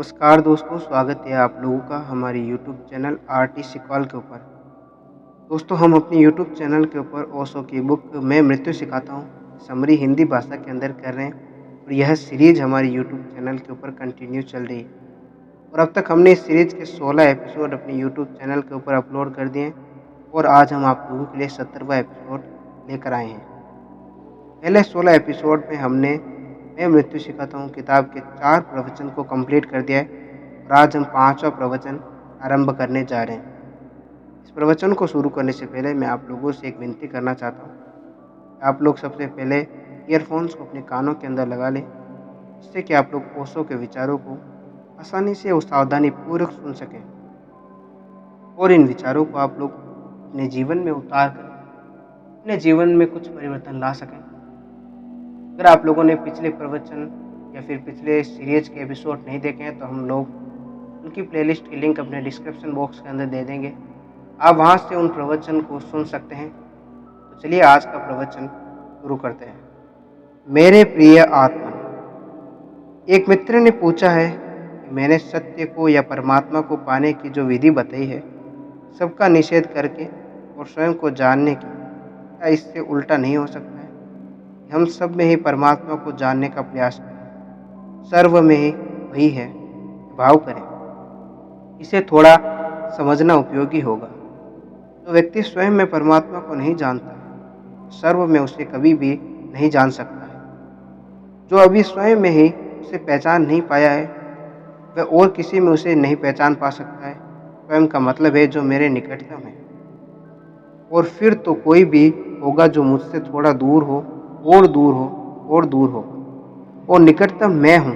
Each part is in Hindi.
नमस्कार दोस्तों, स्वागत है आप लोगों का हमारे यूट्यूब चैनल आरटीसी कॉल के ऊपर। दोस्तों, हम अपने यूट्यूब चैनल के ऊपर ओशो की बुक मैं मृत्यु सिखाता हूँ समरी हिंदी भाषा के अंदर कर रहे हैं और यह सीरीज़ हमारे यूट्यूब चैनल के ऊपर कंटिन्यू चल रही है। और अब तक हमने इस सीरीज़ के 16 एपिसोड अपने यूट्यूब चैनल के ऊपर अपलोड कर दिए हैं और आज हम आप लोगों के लिए 17वां एपिसोड लेकर आए हैं। पहले 16 एपिसोड में हमने मैं मृत्यु सिखाता हूँ किताब के 4 प्रवचन को कंप्लीट कर दिया है और आज हम 5वां प्रवचन आरंभ करने जा रहे हैं। इस प्रवचन को शुरू करने से पहले मैं आप लोगों से एक विनती करना चाहता हूँ। आप लोग सबसे पहले ईयरफोन्स को अपने कानों के अंदर लगा लें, जिससे कि आप लोग ओशो के विचारों को आसानी से और सावधानीपूर्वक सुन सकें और इन विचारों को आप लोग अपने जीवन में उतार कर अपने जीवन में कुछ परिवर्तन ला सकें। अगर आप लोगों ने पिछले प्रवचन या फिर पिछले सीरीज के एपिसोड नहीं देखे हैं तो हम लोग उनकी प्लेलिस्ट की लिंक अपने डिस्क्रिप्शन बॉक्स के अंदर दे देंगे। आप वहां से उन प्रवचन को सुन सकते हैं। तो चलिए आज का प्रवचन शुरू करते हैं। मेरे प्रिय आत्मन, एक मित्र ने पूछा है कि मैंने सत्य को या परमात्मा को पाने की जो विधि बताई है, सबका निषेध करके और स्वयं को जानने की, क्या इससे उल्टा नहीं हो सकता है? हम सब में ही परमात्मा को जानने का प्रयास करें, सर्व में ही वही है, भाव करें। इसे थोड़ा समझना उपयोगी होगा। जो व्यक्ति स्वयं में परमात्मा को नहीं जानता है, सर्व में उसे कभी भी नहीं जान सकता है। जो अभी स्वयं में ही उसे पहचान नहीं पाया है, वह और किसी में उसे नहीं पहचान पा सकता है। स्वयं का मतलब है जो मेरे निकटतम है, और फिर तो कोई भी होगा जो मुझसे थोड़ा दूर हो और दूर हो और दूर हो, और निकटतम मैं हूँ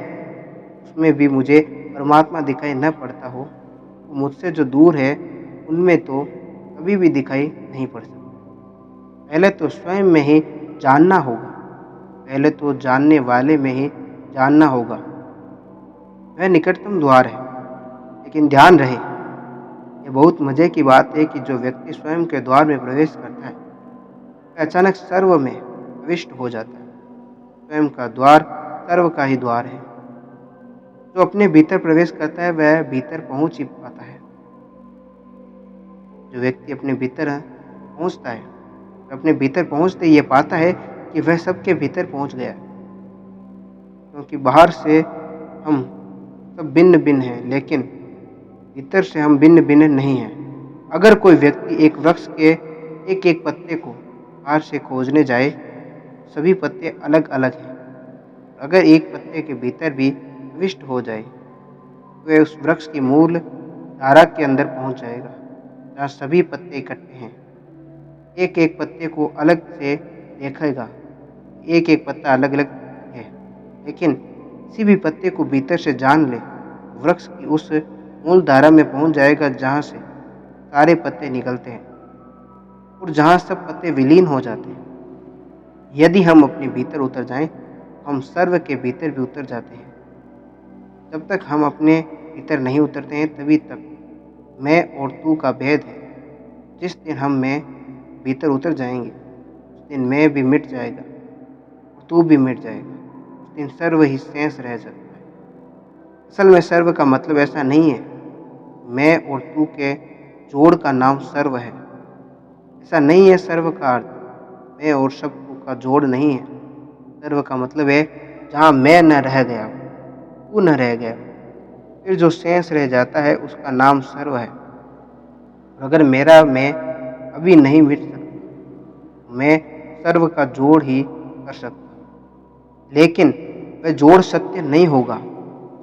उसमें भी मुझे परमात्मा दिखाई न पड़ता हो, तो मुझसे जो दूर है उनमें तो कभी भी दिखाई नहीं पड़ सकता। पहले तो स्वयं में ही जानना होगा, पहले तो जानने वाले में ही जानना होगा। वह निकटतम द्वार है। लेकिन ध्यान रहे, ये बहुत मजे की बात है कि जो व्यक्ति स्वयं के द्वार में प्रवेश करता है, वह अचानक सर्व में प्रविष्ट हो जाता है। स्वयं का द्वार सर्व का ही द्वार है। जो अपने भीतर प्रवेश करता है वह भीतर पहुंच ही पाता है। जो व्यक्ति अपने भीतर पहुंचता है, अपने भीतर पहुंचते ये पाता है कि वह सबके भीतर पहुंच गया। क्योंकि बाहर से हम सब भिन्न भिन्न हैं, लेकिन भीतर से हम भिन्न भिन्न नहीं हैं। अगर कोई व्यक्ति एक वृक्ष के एक एक पत्ते को बाहर से खोजने जाए, सभी पत्ते अलग अलग हैं। अगर एक पत्ते के भीतर भी प्रविष्ट हो जाए, तो वह उस वृक्ष की मूल धारा के अंदर पहुंच जाएगा, जहाँ सभी पत्ते इकट्ठे हैं। एक एक पत्ते को अलग से देखेगा, एक एक पत्ता अलग अलग है, लेकिन किसी भी पत्ते को भीतर से जान ले, वृक्ष की उस मूल धारा में पहुंच जाएगा जहाँ से सारे पत्ते निकलते हैं और जहाँ सब पत्ते विलीन हो जाते हैं। यदि हम अपने भीतर उतर जाएं, हम सर्व के भीतर भी उतर जाते हैं। जब तक हम अपने भीतर नहीं उतरते हैं, तभी तक मैं और तू का भेद है। जिस दिन हम मैं भीतर उतर जाएंगे, उस दिन मैं भी मिट जाएगा और तू भी मिट जाएगा। उस दिन सर्व ही शेष रह जाता है। असल में सर्व का मतलब ऐसा नहीं है मैं और तू के जोड़ का नाम सर्व है। ऐसा नहीं है। सर्व का अर्थ मैं और सब तू का जोड़ नहीं है। सर्व का मतलब है जहाँ मैं न रह गया, तू न रह गया, फिर जो शेष रह जाता है उसका नाम सर्व है। और अगर मेरा मैं अभी नहीं मिट सकता, मैं सर्व का जोड़ ही कर सकता, लेकिन वह जोड़ सत्य नहीं होगा।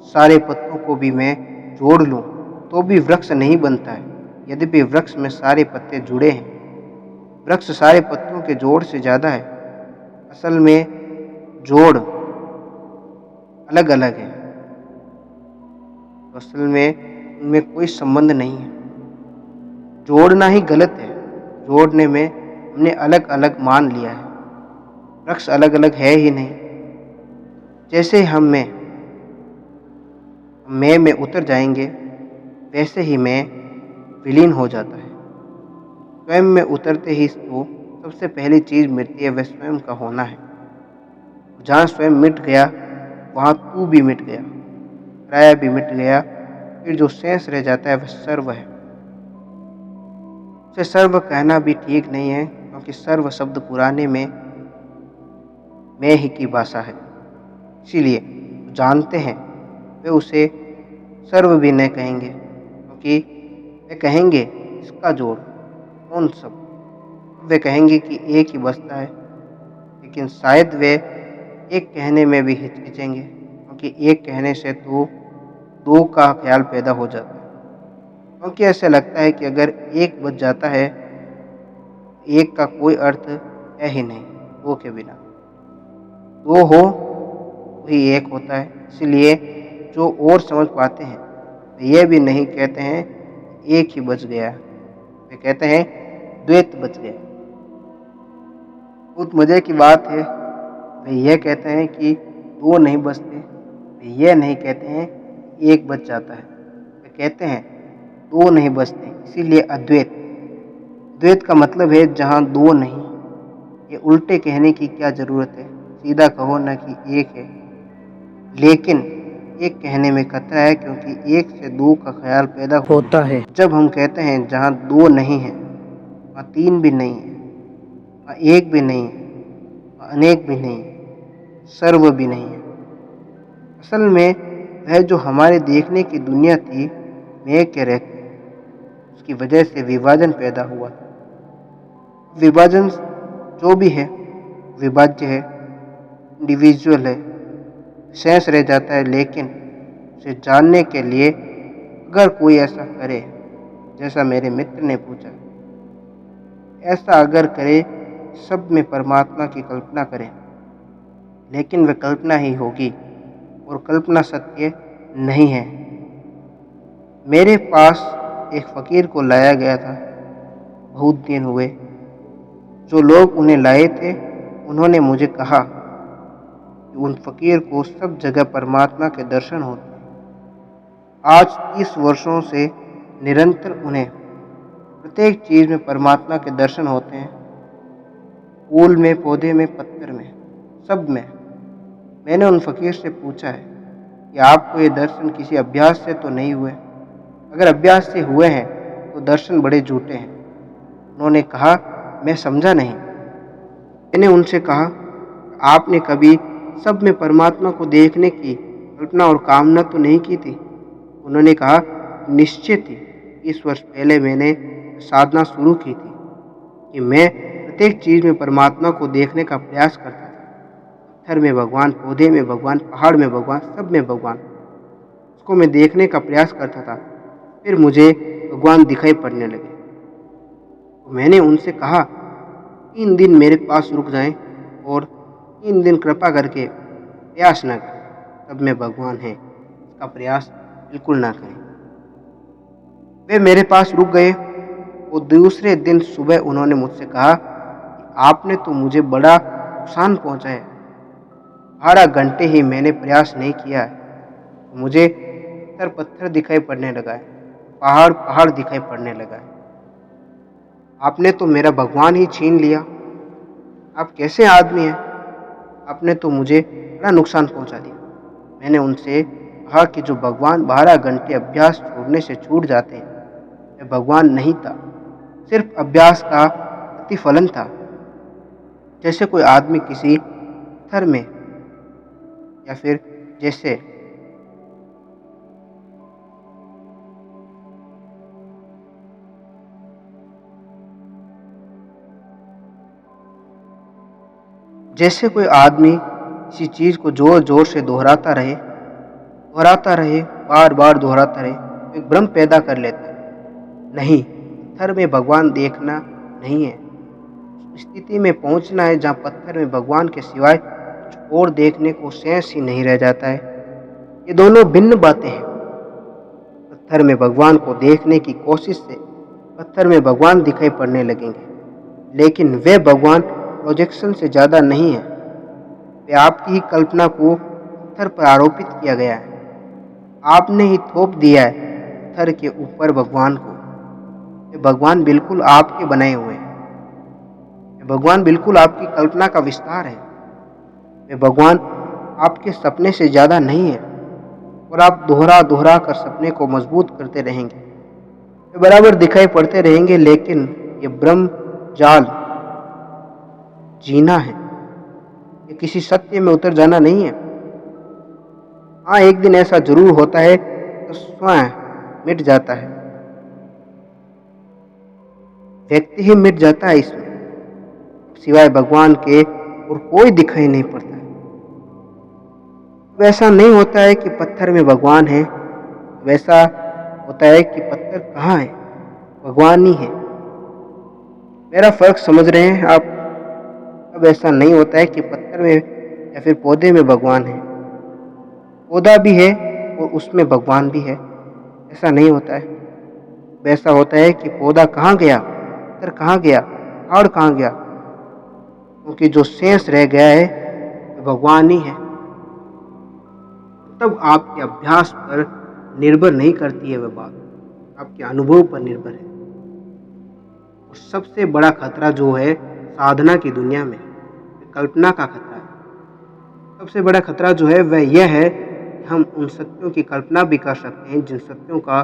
सारे पत्तों को भी मैं जोड़ लूं तो भी वृक्ष नहीं बनता है, यद्यपि वृक्ष में सारे पत्ते जुड़े हैं। वृक्ष सारे पत्तों के जोड़ से ज़्यादा है। असल में जोड़ अलग अलग है, तो असल में उनमें कोई संबंध नहीं है। जोड़ना ही गलत है। जोड़ने में हमने अलग अलग मान लिया है। वृक्ष अलग अलग है ही नहीं। जैसे हम मैं में उतर जाएंगे, वैसे ही मैं विलीन हो जाता है। स्वयं में उतरते ही तो सबसे पहली चीज़ मिटती है, वह स्वयं का होना है। जहाँ स्वयं मिट गया, वहाँ तू भी मिट गया। प्राय भी मिट गया, फिर जो शेष रह जाता है वह सर्व है। उसे सर्व कहना भी ठीक नहीं है, क्योंकि सर्व शब्द पुराने में मैं ही की भाषा है। इसीलिए जो जानते हैं वे उसे सर्व भी नहीं कहेंगे, क्योंकि वे कहेंगे इसका जोड़ कौन सब। वे कहेंगे कि एक ही बसता है, लेकिन शायद वे एक कहने में भी हिचकिचेंगे, क्योंकि एक कहने से तो दो का ख्याल पैदा हो जाता है। क्योंकि ऐसा लगता है कि अगर एक बच जाता है, एक का कोई अर्थ है ही नहीं दो के बिना। दो हो वही एक होता है। इसलिए जो और समझ पाते हैं वे ये भी नहीं कहते हैं एक ही बच गया, वे कहते हैं द्वैत बच गया। बहुत मज़े की बात है, वे यह कहते हैं कि दो नहीं बचते, वे यह नहीं कहते हैं एक बच जाता है, वे कहते हैं दो नहीं बचते। इसीलिए अद्वैत। द्वैत का मतलब है जहाँ दो नहीं। ये उल्टे कहने की क्या ज़रूरत है, सीधा कहो ना कि एक है। लेकिन एक कहने में खतरा है, क्योंकि एक से दो का ख्याल पैदा होता है। जब हम कहते हैं जहाँ दो नहीं है वहाँ तीन भी नहीं है, वहाँ एक भी नहीं है, वहाँ अनेक भी नहीं है, सर्व भी नहीं है। असल में वह जो हमारे देखने की दुनिया थी मैं के रहते, उसकी वजह से विभाजन पैदा हुआ था। विभाजन जो भी है विभाज्य है, इंडिविजुअल है, शेष रह जाता है। लेकिन उसे जानने के लिए अगर कोई ऐसा करे, जैसा मेरे मित्र ने पूछा, ऐसा अगर करे सब में परमात्मा की कल्पना करें, लेकिन वह कल्पना ही होगी और कल्पना सत्य नहीं है। मेरे पास एक फ़कीर को लाया गया था, बहुत दिन हुए। जो लोग उन्हें लाए थे उन्होंने मुझे कहा कि उन फ़कीर को सब जगह परमात्मा के दर्शन होते हैं। आज 30 वर्षों से निरंतर उन्हें प्रत्येक चीज़ में परमात्मा के दर्शन होते हैं, फूल में, पौधे में, पत्थर में, सब में। मैंने उन फ़कीर से पूछा है कि आपको ये दर्शन किसी अभ्यास से तो नहीं हुए? अगर अभ्यास से हुए हैं तो दर्शन बड़े झूठे हैं। उन्होंने कहा, मैं समझा नहीं। मैंने उनसे कहा, आपने कभी सब में परमात्मा को देखने की कल्पना और कामना तो नहीं की थी? उन्होंने कहा, निश्चय थी। 20 वर्ष पहले मैंने साधना शुरू की थी कि मैं प्रत्येक चीज़ में परमात्मा को देखने का प्रयास करता था। पत्थर में भगवान, पौधे में भगवान, पहाड़ में भगवान, सब में भगवान, उसको मैं देखने का प्रयास करता था। फिर मुझे भगवान दिखाई पड़ने लगे। तो मैंने उनसे कहा, 3 दिन मेरे पास रुक जाएं और 3 दिन कृपा करके प्रयास न करें, सब में भगवान है, इसका प्रयास बिल्कुल ना करें। वे मेरे पास रुक गए और दूसरे दिन सुबह उन्होंने मुझसे कहा कि आपने तो मुझे बड़ा नुकसान पहुंचाया। 12 घंटे ही मैंने प्रयास नहीं किया है, तो मुझे पत्थर पत्थर दिखाई पड़ने लगा है, पहाड़ पहाड़ दिखाई पड़ने लगा है। आपने तो मेरा भगवान ही छीन लिया। आप कैसे आदमी हैं? आपने तो मुझे बड़ा नुकसान पहुंचा दिया। मैंने उनसे कहा कि जो भगवान 12 घंटे अभ्यास छोड़ने से छूट जाते हैं, वह भगवान नहीं था, सिर्फ अभ्यास का प्रतिफलन था। जैसे कोई आदमी किसी पत्थर में या फिर जैसे कोई आदमी किसी चीज़ को ज़ोर ज़ोर से दोहराता रहे, बार बार दोहराता रहे, तो एक भ्रम पैदा कर लेता है। नहीं, पत्थर में भगवान देखना नहीं है, उस स्थिति में पहुंचना है जहां पत्थर में भगवान के सिवाय कुछ और देखने को शेष ही नहीं रह जाता है। ये दोनों भिन्न बातें हैं। पत्थर में भगवान को देखने की कोशिश से पत्थर में भगवान दिखाई पड़ने लगेंगे, लेकिन वे भगवान प्रोजेक्शन से ज़्यादा नहीं है। वे आपकी ही कल्पना को पत्थर पर आरोपित किया गया है। आपने ही थोप दिया है पत्थर के ऊपर भगवान को। ये भगवान बिल्कुल आपके बनाए हुए हैं। ये भगवान बिल्कुल आपकी कल्पना का विस्तार है। ये भगवान आपके सपने से ज़्यादा नहीं है। और आप दोहरा दोहरा कर सपने को मजबूत करते रहेंगे। वे बराबर दिखाई पड़ते रहेंगे, लेकिन ये ब्रह्म जाल जीना है, ये किसी सत्य में उतर जाना नहीं है। हाँ, एक दिन ऐसा जरूर होता है तो स्वयं मिट जाता है, व्यक्ति ही मिट जाता है, इसमें सिवाय भगवान के और कोई दिखाई नहीं पड़ता है। वैसा नहीं होता है कि पत्थर में भगवान है, वैसा होता है कि पत्थर कहाँ है, भगवान ही है। मेरा फर्क समझ रहे हैं आप? अब ऐसा नहीं होता है कि पत्थर में या फिर पौधे में भगवान है, पौधा भी है और उसमें भगवान भी है, ऐसा नहीं होता है। वैसा होता है कि पौधा कहाँ गया, पत्थर कहाँ गया, पहाड़ कहाँ गया, क्योंकि जो शेष रह गया है वो भगवान ही है। तब आपके अभ्यास पर निर्भर नहीं करती है वह बात, आपके अनुभव पर निर्भर है। और सबसे बड़ा खतरा जो है साधना की दुनिया में, कल्पना का खतरा है। सबसे बड़ा खतरा जो है वह यह है कि हम उन सत्यों की कल्पना भी कर सकते हैं जिन सत्यों का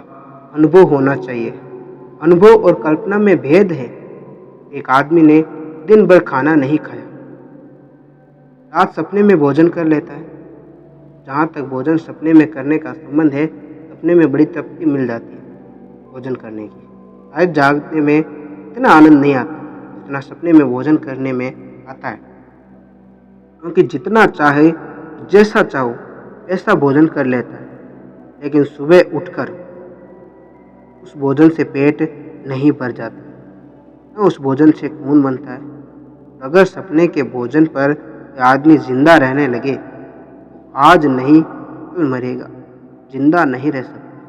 अनुभव होना चाहिए। अनुभव और कल्पना में भेद है। एक आदमी ने दिन भर खाना नहीं खाया, रात सपने में भोजन कर लेता है। जहाँ तक भोजन सपने में करने का संबंध है, सपने में बड़ी तृप्ति मिल जाती है भोजन करने की। शायद जागने में इतना आनंद नहीं आता जितना सपने में भोजन करने में आता है, क्योंकि जितना चाहे जैसा चाहो ऐसा भोजन कर लेता है, लेकिन सुबह उठकर उस भोजन से पेट नहीं भर जाता, न उस भोजन से खून बनता है। अगर सपने के भोजन पर आदमी जिंदा रहने लगे तो आज नहीं कल मरेगा, जिंदा नहीं रह सकता,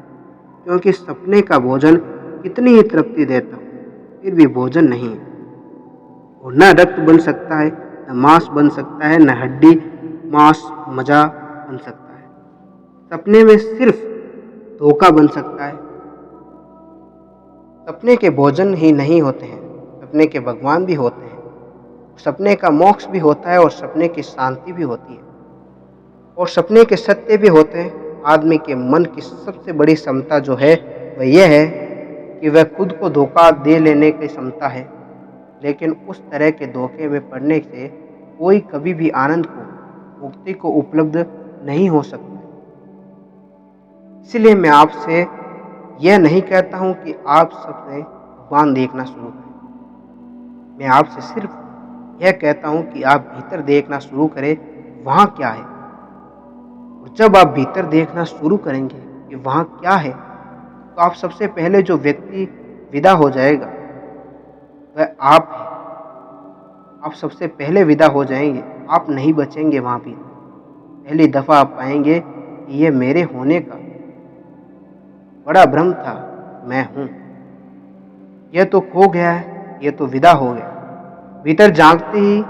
क्योंकि सपने का भोजन कितनी ही तृप्ति देता हो फिर भी भोजन नहीं है। और न रक्त बन सकता है, न मांस बन सकता है, न हड्डी मांस मजा बन सकता है। सपने में सिर्फ धोखा बन सकता है। सपने के भोजन ही नहीं होते हैं, सपने के भगवान भी होते हैं। सपने का मोक्ष भी होता है और सपने की शांति भी होती है और सपने के सत्य भी होते हैं। आदमी के मन की सबसे बड़ी क्षमता जो है वह यह है कि वह खुद को धोखा दे लेने की क्षमता है, लेकिन उस तरह के धोखे में पड़ने से कोई कभी भी आनंद को, मुक्ति को उपलब्ध नहीं हो सकता। इसलिए मैं आपसे यह नहीं कहता हूं कि आप सबसे भगवान देखना शुरू करें। मैं आपसे सिर्फ यह कहता हूं कि आप भीतर देखना शुरू करें वहां क्या है। और जब आप भीतर देखना शुरू करेंगे कि वहां क्या है, तो आप सबसे पहले जो व्यक्ति विदा हो जाएगा वह आप है। आप सबसे पहले विदा हो जाएंगे, आप नहीं बचेंगे वहां भी। पहली दफा आप पाएंगे कि यह मेरे होने का बड़ा भ्रम था, मैं हूं। यह तो खो गया है, यह तो विदा हो गया। भीतर जागते ही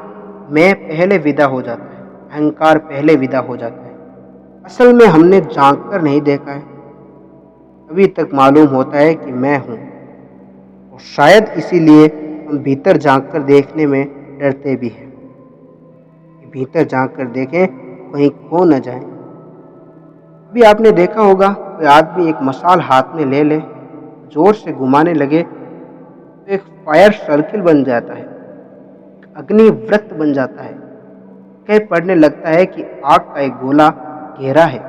मैं पहले विदा हो जाता है, अहंकार पहले विदा हो जाता है। असल में हमने जाग कर नहीं देखा है, अभी तक मालूम होता है कि मैं हूं। और शायद इसीलिए हम भीतर जाग कर देखने में डरते भी हैं कि भीतर जाग कर देखें कहीं खो न जाए। अभी आपने देखा होगा कोई आदमी एक मशाल हाथ में ले ले, जोर से घुमाने लगे तो एक फायर सर्किल बन जाता है, अग्नि वृत्त बन जाता है। कहीं पड़ने लगता है कि आग का एक गोला घेरा है।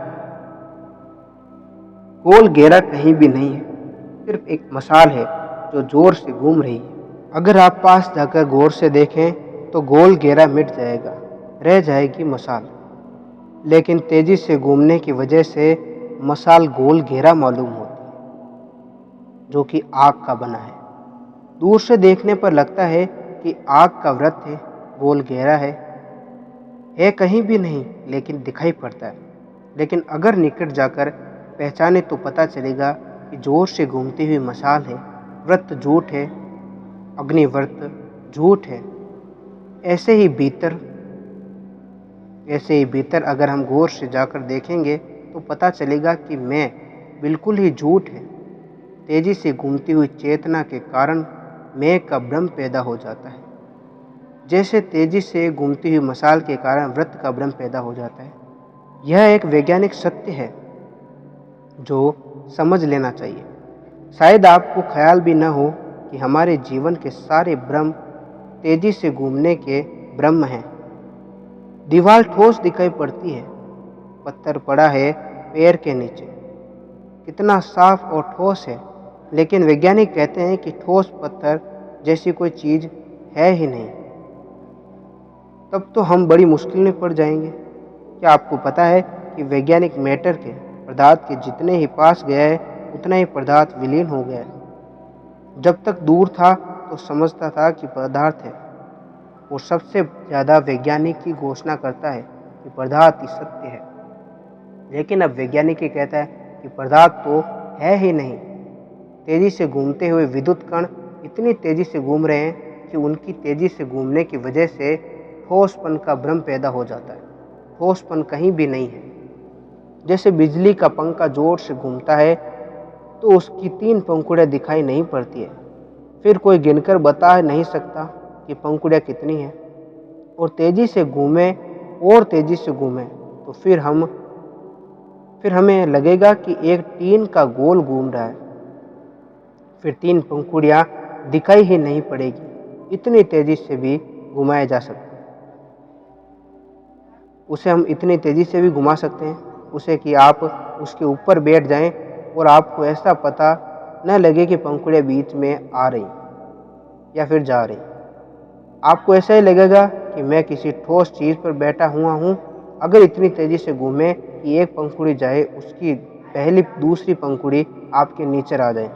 गोल घेरा कहीं भी नहीं है, सिर्फ एक मशाल है जो जोर से घूम रही है। अगर आप पास जाकर गौर से देखें तो गोल घेरा मिट जाएगा, रह जाएगी मशाल। लेकिन तेजी से घूमने की वजह से मशाल गोल घेरा मालूम होती है, जो कि आग का बना है। दूर से देखने पर लगता है कि आग का वृत्त है, गोल घेरा है कहीं भी नहीं, लेकिन दिखाई पड़ता है। लेकिन अगर निकट जाकर पहचाने तो पता चलेगा कि जोर से घूमती हुई मशाल है, वृत्त झूठ है, अग्निवृत्त झूठ है। ऐसे ही भीतर अगर हम गौर से जाकर देखेंगे तो पता चलेगा कि मैं बिल्कुल ही झूठ है। तेजी से घूमती हुई चेतना के कारण मैं का भ्रम पैदा हो जाता है, जैसे तेजी से घूमती हुई मशाल के कारण वृत्त का भ्रम पैदा हो जाता है। यह एक वैज्ञानिक सत्य है। जो समझ लेना चाहिए। शायद आपको ख्याल भी न हो कि हमारे जीवन के सारे ब्रह्म तेजी से घूमने के ब्रह्म हैं। दीवार ठोस दिखाई पड़ती है, पत्थर पड़ा है पैर के नीचे, कितना साफ और ठोस है, लेकिन वैज्ञानिक कहते हैं कि ठोस पत्थर जैसी कोई चीज है ही नहीं। तब तो हम बड़ी मुश्किल में पड़ जाएंगे। क्या आपको पता है कि वैज्ञानिक मैटर के पदार्थ के जितने ही पास गया है उतना ही पदार्थ विलीन हो गया है। जब तक दूर था तो समझता था कि पदार्थ है, और सबसे ज़्यादा वैज्ञानिक की घोषणा करता है कि पदार्थ ही सत्य है। लेकिन अब वैज्ञानिक ही कहता है कि पदार्थ तो है ही नहीं। तेजी से घूमते हुए विद्युत कण इतनी तेजी से घूम रहे हैं कि उनकी तेजी से घूमने की वजह से ठोसपन का भ्रम पैदा हो जाता है। ठोसपन कहीं भी नहीं है। जैसे बिजली का पंखा जोर से घूमता है तो उसकी 3 पंखुड़ियाँ दिखाई नहीं पड़ती है, फिर कोई गिनकर बता नहीं सकता कि पंखुड़ियाँ कितनी हैं, और तेजी से घूमे और तेजी से घूमे तो फिर हमें लगेगा कि एक टीन का गोल घूम रहा है। फिर 3 पंखुड़ियाँ दिखाई ही नहीं पड़ेगी, इतनी तेजी से भी घुमाया जा सकता है। उसे हम इतनी तेजी से भी घुमा सकते हैं उसे कि आप उसके ऊपर बैठ जाएं और आपको ऐसा पता न लगे कि पंखुड़ियाँ बीच में आ रही या फिर जा रही। आपको ऐसा ही लगेगा कि मैं किसी ठोस चीज़ पर बैठा हुआ हूँ। अगर इतनी तेज़ी से घूमे कि एक पंखुड़ी जाए, उसकी पहली दूसरी पंखुड़ी आपके नीचे आ जाए,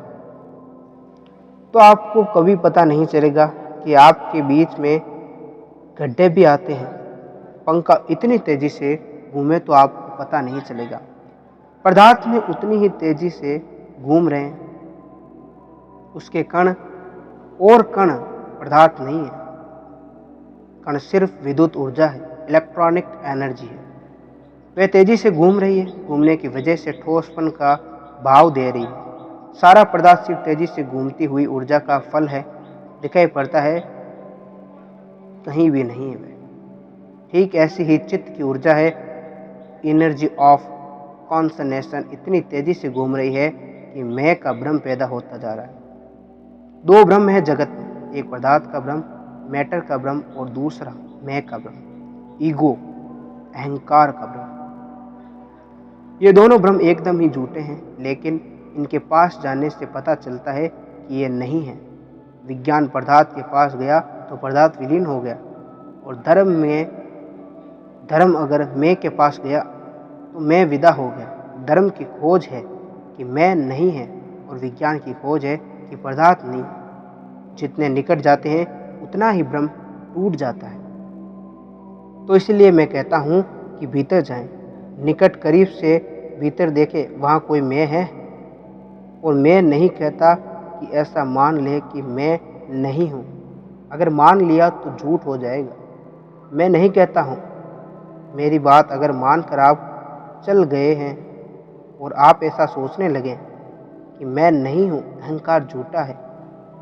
तो आपको कभी पता नहीं चलेगा कि आपके बीच में गड्ढे भी आते हैं। पंखा इतनी तेज़ी से घूमे तो आपको पता नहीं चलेगा। पदार्थ में उतनी ही तेज़ी से घूम रहे हैं, उसके कण और कण पदार्थ नहीं है। कण सिर्फ विद्युत ऊर्जा है, इलेक्ट्रॉनिक एनर्जी है। वह तेजी से घूम रही है, घूमने की वजह से ठोसपन का भाव दे रही है। सारा पदार्थ सिर्फ तेजी से घूमती हुई ऊर्जा का फल है, दिखाई पड़ता है कहीं भी नहीं है। वह ठीक ऐसी ही चित्त की ऊर्जा है, एनर्जी ऑफ कॉन्सनेशन इतनी तेजी से घूम रही है कि मैं का भ्रम पैदा होता जा रहा है। 2 भ्रम है जगत में, एक पदार्थ का भ्रम, मैटर का भ्रम, और दूसरा मैं का भ्रम, ईगो, अहंकार का भ्रम। ये दोनों भ्रम एकदम ही झूठे हैं, लेकिन इनके पास जाने से पता चलता है कि ये नहीं है। विज्ञान पदार्थ के पास गया तो पदार्थ विलीन हो गया, और धर्म अगर मैं के पास गया तो मैं विदा हो गया। धर्म की खोज है कि मैं नहीं है, और विज्ञान की खोज है कि पदार्थ नहीं। जितने निकट जाते हैं उतना ही भ्रम टूट जाता है। तो इसलिए मैं कहता हूँ कि भीतर जाएं, निकट करीब से भीतर देखें, वहाँ कोई मैं है। और मैं नहीं कहता कि ऐसा मान ले कि मैं नहीं हूँ। अगर मान लिया तो झूठ हो जाएगा। मैं नहीं कहता हूँ। मेरी बात अगर मानकर आप चल गए हैं और आप ऐसा सोचने लगे कि मैं नहीं हूँ, अहंकार झूठा है,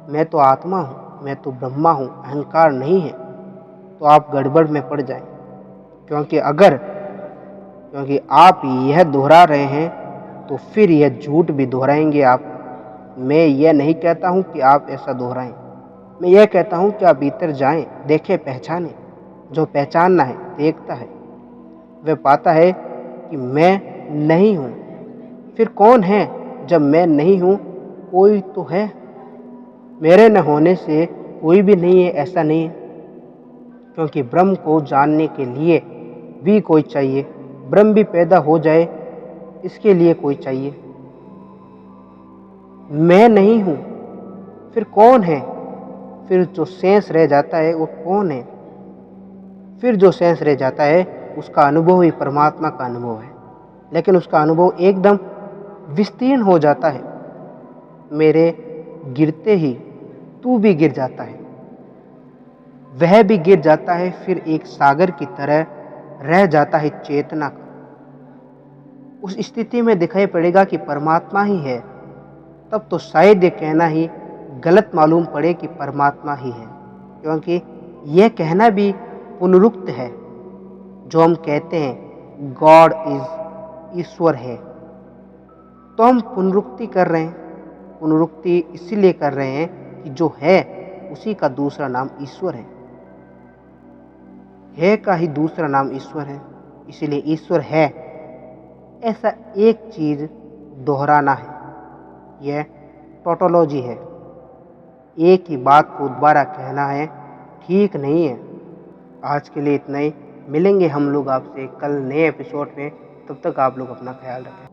मैं तो आत्मा हूँ, मैं तो ब्रह्मा हूँ, अहंकार नहीं है, तो आप गड़बड़ में पड़ जाएं। क्योंकि आप यह दोहरा रहे हैं तो फिर यह झूठ भी दोहराएंगे आप। मैं यह नहीं कहता हूँ कि आप ऐसा दोहराएं। मैं यह कहता हूँ कि आप भीतर जाएं, देखें, पहचानें। जो पहचानना है देखता है, वह पाता है कि मैं नहीं हूँ। फिर कौन है जब मैं नहीं हूँ? कोई तो है। मेरे न होने से कोई भी नहीं है, ऐसा नहीं है। क्योंकि ब्रह्म को जानने के लिए भी कोई चाहिए। ब्रह्म भी पैदा हो जाए इसके लिए कोई चाहिए। मैं नहीं हूँ, फिर कौन है? फिर जो शेष रह जाता है वो कौन है? फिर जो शेष रह जाता है उसका अनुभव ही परमात्मा का अनुभव है। लेकिन उसका अनुभव एकदम विस्तीर्ण हो जाता है। मेरे गिरते ही तू भी गिर जाता है, वह भी गिर जाता है, फिर एक सागर की तरह रह जाता है चेतना का। उस स्थिति में दिखाई पड़ेगा कि परमात्मा ही है। तब तो शायद ये कहना ही गलत मालूम पड़े कि परमात्मा ही है, क्योंकि यह कहना भी पुनरुक्त है। जो हम कहते हैं गॉड इज, ईश्वर है, तो हम पुनरुक्ति कर रहे हैं। पुनरुक्ति इसीलिए कर रहे हैं कि जो है उसी का दूसरा नाम ईश्वर है का ही दूसरा नाम ईश्वर है, इसीलिए ईश्वर है ऐसा एक चीज़ दोहराना है, यह टोटोलॉजी है। एक ही बात को दोबारा कहना है, ठीक नहीं है। आज के लिए इतना ही। मिलेंगे हम लोग आपसे कल नए एपिसोड में। तब तक आप लोग अपना ख्याल रखें।